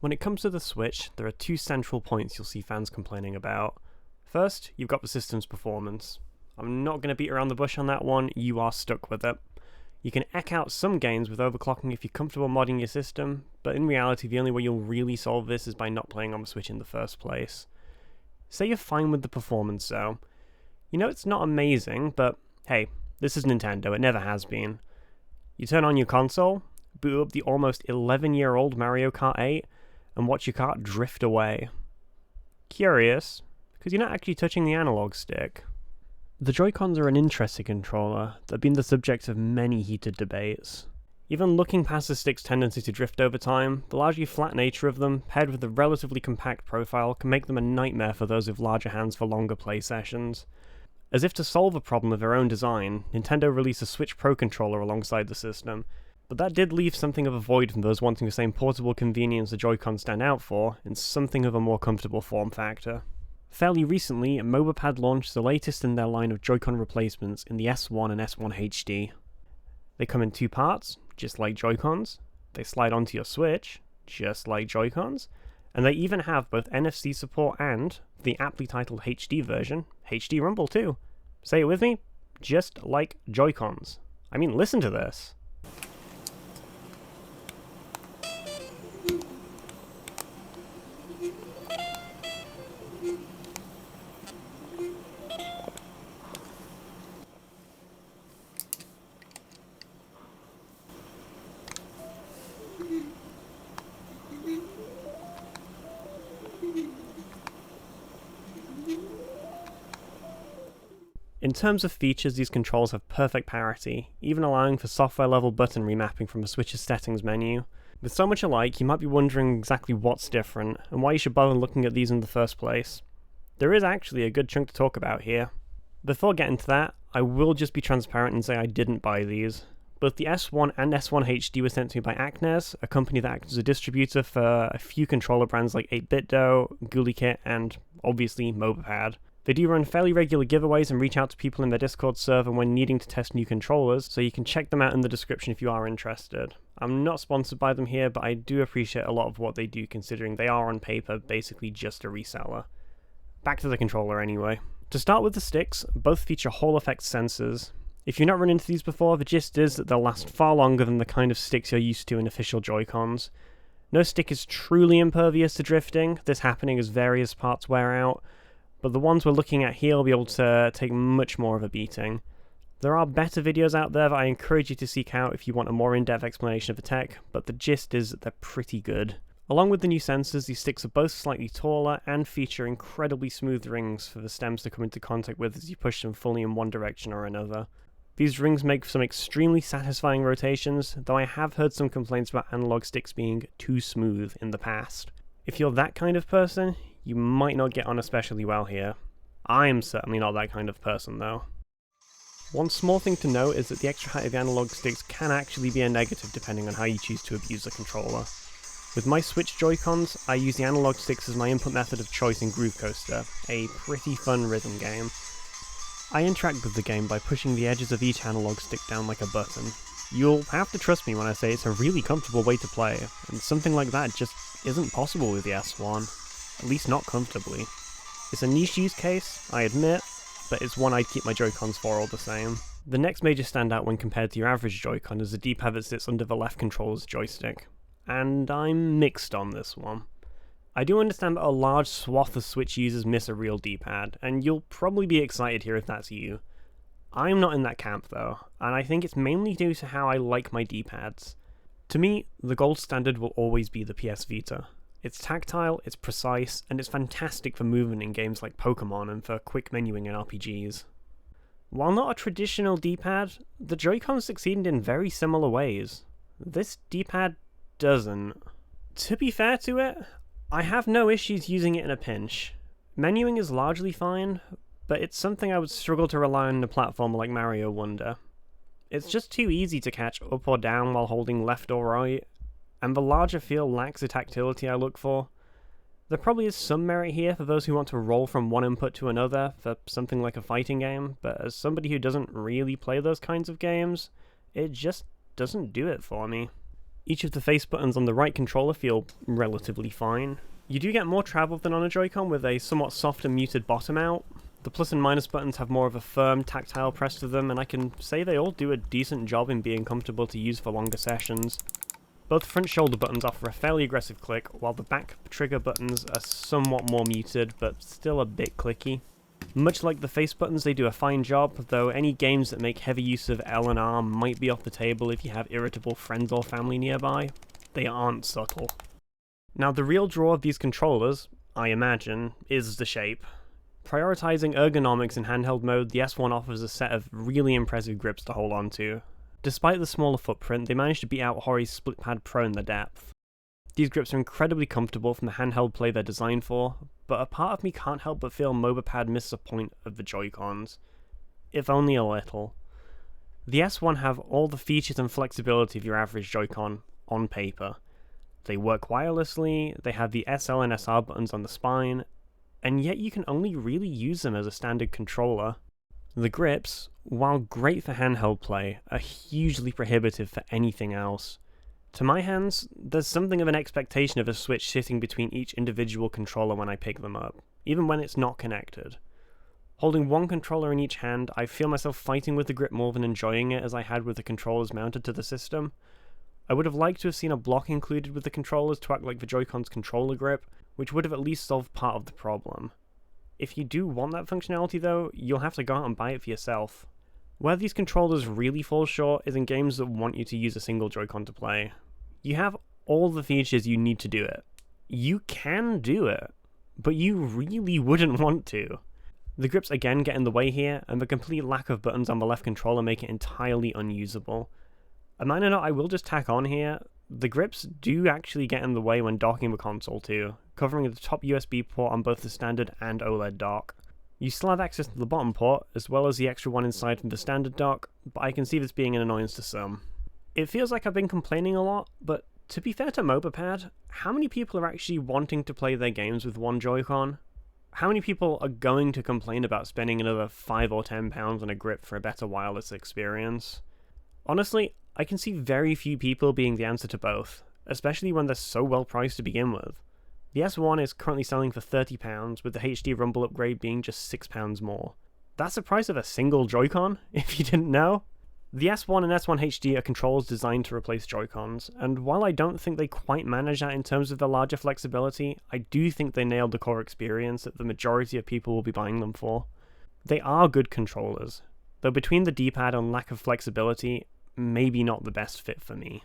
When it comes to the Switch, there are two central points you'll see fans complaining about. First, you've got the system's performance. I'm not going to beat around the bush on that one, you are stuck with it. You can eck out some gains with overclocking if you're comfortable modding your system, but in reality the only way you'll really solve this is by not playing on the Switch in the first place. Say you're fine with the performance though. You know it's not amazing, but hey, this is Nintendo, it never has been. You turn on your console, boot up the almost 11-year-old Mario Kart 8, and watch your cart drift away. Curious, because you're not actually touching the analog stick. The Joy-Cons are an interesting controller that have been the subject of many heated debates. Even looking past the stick's tendency to drift over time, the largely flat nature of them, paired with a relatively compact profile, can make them a nightmare for those with larger hands for longer play sessions. As if to solve a problem of their own design, Nintendo released a Switch Pro controller alongside the system, but that did leave something of a void from those wanting the same portable convenience the Joy-Cons stand out for, in something of a more comfortable form factor. Fairly recently, Mobapad launched the latest in their line of Joy-Con replacements in the S1 and S1 HD. They come in two parts, just like Joy-Cons, they slide onto your Switch, just like Joy-Cons, and they even have both NFC support and, the aptly titled HD version, HD Rumble too. Say it with me, just like Joy-Cons. I mean, listen to this. In terms of features, these controls have perfect parity, even allowing for software-level button remapping from the Switch's settings menu. With so much alike, you might be wondering exactly what's different, and why you should bother looking at these in the first place. There is actually a good chunk to talk about here. Before getting to that, I will just be transparent and say I didn't buy these. Both the S1 and S1 HD were sent to me by Acnes, a company that acts as a distributor for a few controller brands like 8BitDo, GuliKit, and obviously Mobapad. They do run fairly regular giveaways and reach out to people in their Discord server when needing to test new controllers, so you can check them out in the description if you are interested. I'm not sponsored by them here, but I do appreciate a lot of what they do considering they are on paper basically just a reseller. Back to the controller anyway. To start with the sticks, both feature Hall effect sensors. If you've not run into these before, the gist is that they'll last far longer than the kind of sticks you're used to in official Joy-Cons. No stick is truly impervious to drifting, this happening as various parts wear out, but the ones we're looking at here will be able to take much more of a beating. There are better videos out there that I encourage you to seek out if you want a more in-depth explanation of the tech, but the gist is that they're pretty good. Along with the new sensors, these sticks are both slightly taller and feature incredibly smooth rings for the stems to come into contact with as you push them fully in one direction or another. These rings make some extremely satisfying rotations, though I have heard some complaints about analog sticks being too smooth in the past. If you're that kind of person, you might not get on especially well here. I'm certainly not that kind of person though. One small thing to note is that the extra height of the analog sticks can actually be a negative depending on how you choose to abuse the controller. With my Switch Joy-Cons, I use the analog sticks as my input method of choice in Groove Coaster, a pretty fun rhythm game. I interact with the game by pushing the edges of each analog stick down like a button. You'll have to trust me when I say it's a really comfortable way to play, and something like that just isn't possible with the S1. At least not comfortably. It's a niche use case, I admit, but it's one I'd keep my Joy-Cons for all the same. The next major standout when compared to your average Joy-Con is the D-pad that sits under the left controller's joystick. And I'm mixed on this one. I do understand that a large swath of Switch users miss a real D-pad, and you'll probably be excited here if that's you. I'm not in that camp though, and I think it's mainly due to how I like my D-pads. To me, the gold standard will always be the PS Vita. It's tactile, it's precise, and it's fantastic for movement in games like Pokemon and for quick menuing in RPGs. While not a traditional D-pad, the Joy-Cons succeeded in very similar ways. This D-pad doesn't. To be fair to it, I have no issues using it in a pinch. Menuing is largely fine, but it's something I would struggle to rely on in a platformer like Mario Wonder. It's just too easy to catch up or down while holding left or right, and the larger feel lacks the tactility I look for. There probably is some merit here for those who want to roll from one input to another for something like a fighting game, but as somebody who doesn't really play those kinds of games, it just doesn't do it for me. Each of the face buttons on the right controller feel relatively fine. You do get more travel than on a Joy-Con with a somewhat soft and muted bottom out. The plus and minus buttons have more of a firm, tactile press to them, and I can say they all do a decent job in being comfortable to use for longer sessions. Both front shoulder buttons offer a fairly aggressive click, while the back trigger buttons are somewhat more muted, but still a bit clicky. Much like the face buttons, they do a fine job, though any games that make heavy use of L and R might be off the table if you have irritable friends or family nearby. They aren't subtle. Now, the real draw of these controllers, I imagine, is the shape. Prioritizing ergonomics in handheld mode, the S1 offers a set of really impressive grips to hold on to. Despite the smaller footprint, they managed to beat out Hori's Split Pad Pro in the depth. These grips are incredibly comfortable from the handheld play they're designed for, but a part of me can't help but feel Mobapad missed the point of the Joy-Cons. If only a little. The S1 have all the features and flexibility of your average Joy-Con on paper. They work wirelessly, they have the SL and SR buttons on the spine, and yet you can only really use them as a standard controller. The grips, while great for handheld play, are hugely prohibitive for anything else. To my hands, there's something of an expectation of a switch sitting between each individual controller when I pick them up, even when it's not connected. Holding one controller in each hand, I feel myself fighting with the grip more than enjoying it as I had with the controllers mounted to the system. I would have liked to have seen a block included with the controllers to act like the Joy-Con's controller grip, which would have at least solved part of the problem. If you do want that functionality though, you'll have to go out and buy it for yourself. Where these controllers really fall short is in games that want you to use a single Joy-Con to play. You have all the features you need to do it. You can do it, but you really wouldn't want to. The grips again get in the way here, and the complete lack of buttons on the left controller make it entirely unusable. A minor note I will just tack on here, the grips do actually get in the way when docking the console too, covering the top USB port on both the standard and OLED dock. You still have access to the bottom port, as well as the extra one inside from the standard dock, but I can see this being an annoyance to some. It feels like I've been complaining a lot, but to be fair to Mobapad, how many people are actually wanting to play their games with one Joy-Con? How many people are going to complain about spending another £5 or £10 on a grip for a better wireless experience? Honestly, I can see very few people being the answer to both, especially when they're so well priced to begin with. The S1 is currently selling for £30, with the HD Rumble upgrade being just £6 more. That's the price of a single Joy-Con, if you didn't know. The S1 and S1 HD are controls designed to replace Joy-Cons, and while I don't think they quite manage that in terms of their larger flexibility, I do think they nailed the core experience that the majority of people will be buying them for. They are good controllers, though between the D-pad and lack of flexibility, maybe not the best fit for me.